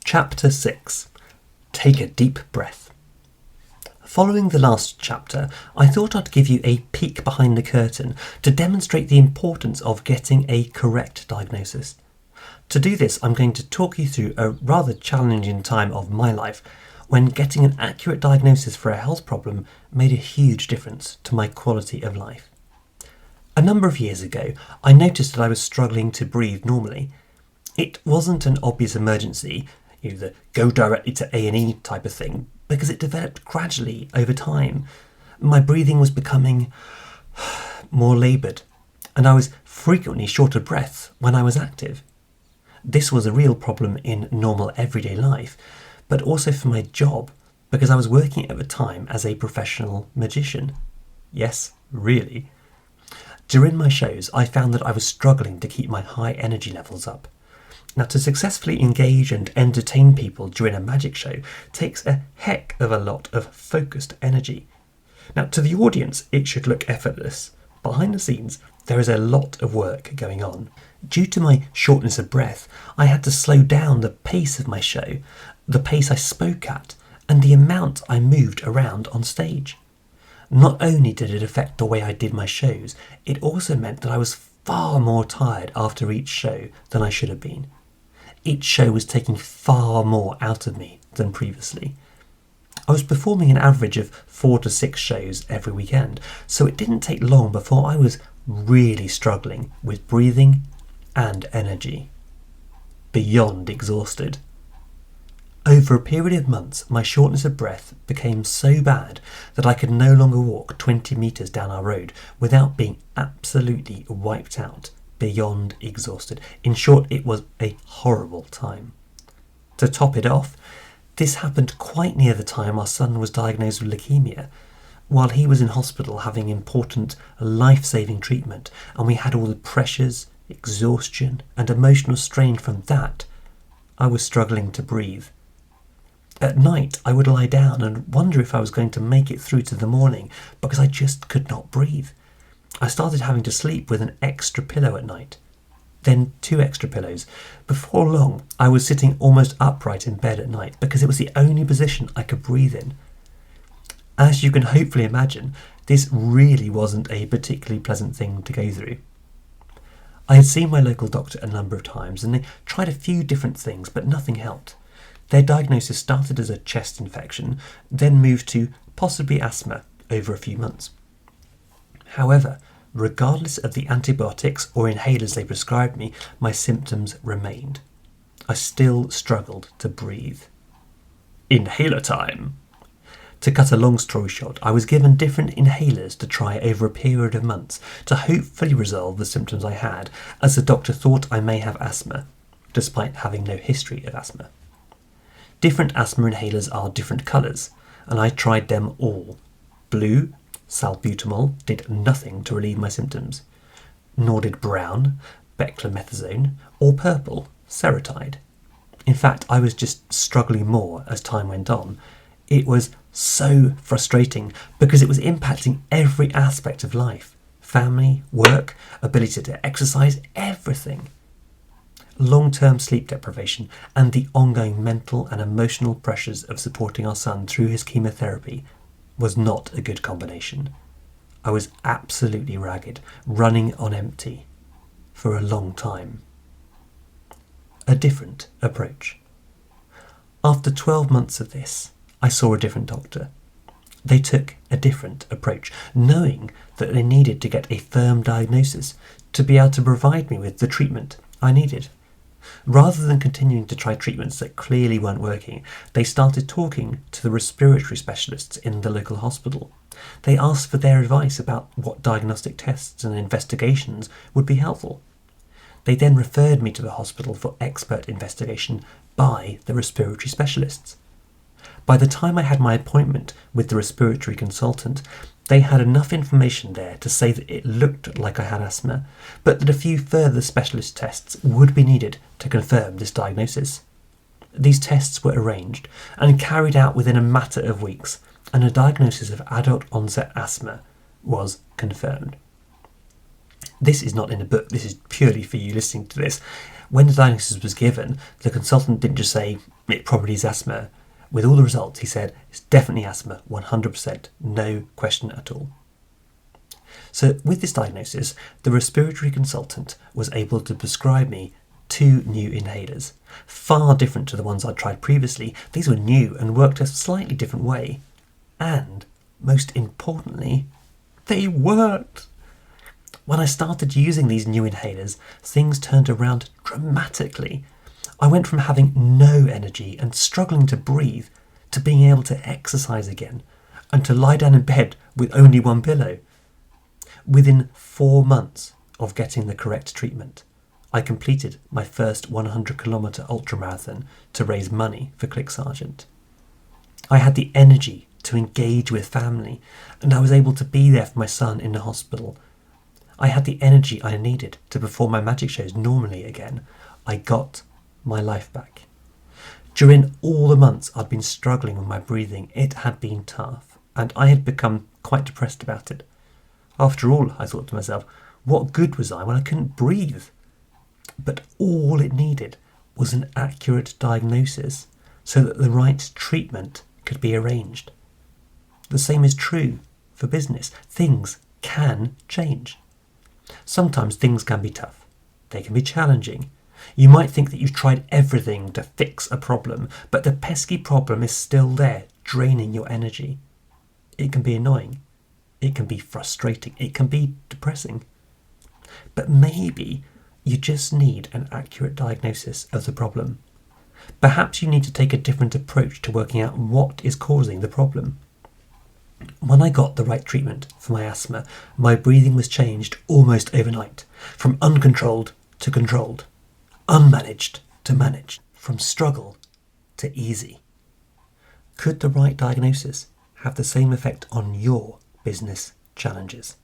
Chapter 6. Take a deep breath. Following the last chapter, I thought I'd give you a peek behind the curtain to demonstrate the importance of getting a correct diagnosis. To do this, I'm going to talk you through a rather challenging time of my life when getting an accurate diagnosis for a health problem made a huge difference to my quality of life. A number of years ago, I noticed that I was struggling to breathe normally. It wasn't an obvious emergency, the go directly to A&E type of thing, because it developed gradually over time. My breathing was becoming more laboured, and I was frequently short of breath when I was active. This was a real problem in normal everyday life, but also for my job, because I was working at the time as a professional magician. Yes, really. During my shows, I found that I was struggling to keep my high energy levels up. Now, to successfully engage and entertain people during a magic show takes a heck of a lot of focused energy. Now, to the audience, it should look effortless. Behind the scenes, there is a lot of work going on. Due to my shortness of breath, I had to slow down the pace of my show, the pace I spoke at, and the amount I moved around on stage. Not only did it affect the way I did my shows, it also meant that I was far more tired after each show than I should have been. Each show was taking far more out of me than previously. I was performing an average of 4 to 6 shows every weekend, so it didn't take long before I was really struggling with breathing and energy. Beyond exhausted. Over a period of months, my shortness of breath became so bad that I could no longer walk 20 metres down our road without being absolutely wiped out, beyond exhausted. In short, it was a horrible time. To top it off, this happened quite near the time our son was diagnosed with leukemia, while he was in hospital having important life-saving treatment, and we had all the pressures, exhaustion and emotional strain from that. I was struggling to breathe. At night, I would lie down and wonder if I was going to make it through to the morning because I just could not breathe. I started having to sleep with an extra pillow at night, then 2 extra pillows. Before long, I was sitting almost upright in bed at night because it was the only position I could breathe in. As you can hopefully imagine, this really wasn't a particularly pleasant thing to go through. I had seen my local doctor a number of times and they tried a few different things, but nothing helped. Their diagnosis started as a chest infection, then moved to possibly asthma over a few months. However, regardless of the antibiotics or inhalers they prescribed me, my symptoms remained. I still struggled to breathe. Inhaler time! To cut a long story short, I was given different inhalers to try over a period of months to hopefully resolve the symptoms I had, as the doctor thought I may have asthma, despite having no history of asthma. Different asthma inhalers are different colours, and I tried them all. Blue, salbutamol, did nothing to relieve my symptoms, nor did brown, beclomethasone, or purple, Seretide. In fact, I was just struggling more as time went on. It was so frustrating because it was impacting every aspect of life: family, work, ability to exercise, everything. Long-term sleep deprivation and the ongoing mental and emotional pressures of supporting our son through his chemotherapy was not a good combination. I was absolutely ragged, running on empty for a long time. A different approach. After 12 months of this, I saw a different doctor. They took a different approach, knowing that they needed to get a firm diagnosis to be able to provide me with the treatment I needed. Rather than continuing to try treatments that clearly weren't working, they started talking to the respiratory specialists in the local hospital. They asked for their advice about what diagnostic tests and investigations would be helpful. They then referred me to the hospital for expert investigation by the respiratory specialists. By the time I had my appointment with the respiratory consultant, they had enough information there to say that it looked like I had asthma, but that a few further specialist tests would be needed to confirm this diagnosis. These tests were arranged and carried out within a matter of weeks, and a diagnosis of adult onset asthma was confirmed. This is not in a book, this is purely for you listening to this. When the diagnosis was given, the consultant didn't just say, it probably is asthma. With all the results, he said, it's definitely asthma, 100%, no question at all. So with this diagnosis, the respiratory consultant was able to prescribe me 2 new inhalers, far different to the ones I'd tried previously. These were new and worked a slightly different way. And, most importantly, they worked. When I started using these new inhalers, things turned around dramatically. I went from having no energy and struggling to breathe to being able to exercise again and to lie down in bed with only one pillow. Within 4 months of getting the correct treatment, I completed my first 100-kilometre ultramarathon to raise money for ClickSargent. I had the energy to engage with family, and I was able to be there for my son in the hospital. I had the energy I needed to perform my magic shows normally again. I got my life back. During all the months I'd been struggling with my breathing, it had been tough, and I had become quite depressed about it. After all, I thought to myself, what good was I when I couldn't breathe? But all it needed was an accurate diagnosis so that the right treatment could be arranged. The same is true for business. Things can change. Sometimes things can be tough. They can be challenging. You might think that you've tried everything to fix a problem, but the pesky problem is still there, draining your energy. It can be annoying. It can be frustrating. It can be depressing. But maybe you just need an accurate diagnosis of the problem. Perhaps you need to take a different approach to working out what is causing the problem. When I got the right treatment for my asthma, my breathing was changed almost overnight, from uncontrolled to controlled, unmanaged to managed, from struggle to easy. Could the right diagnosis have the same effect on your business challenges?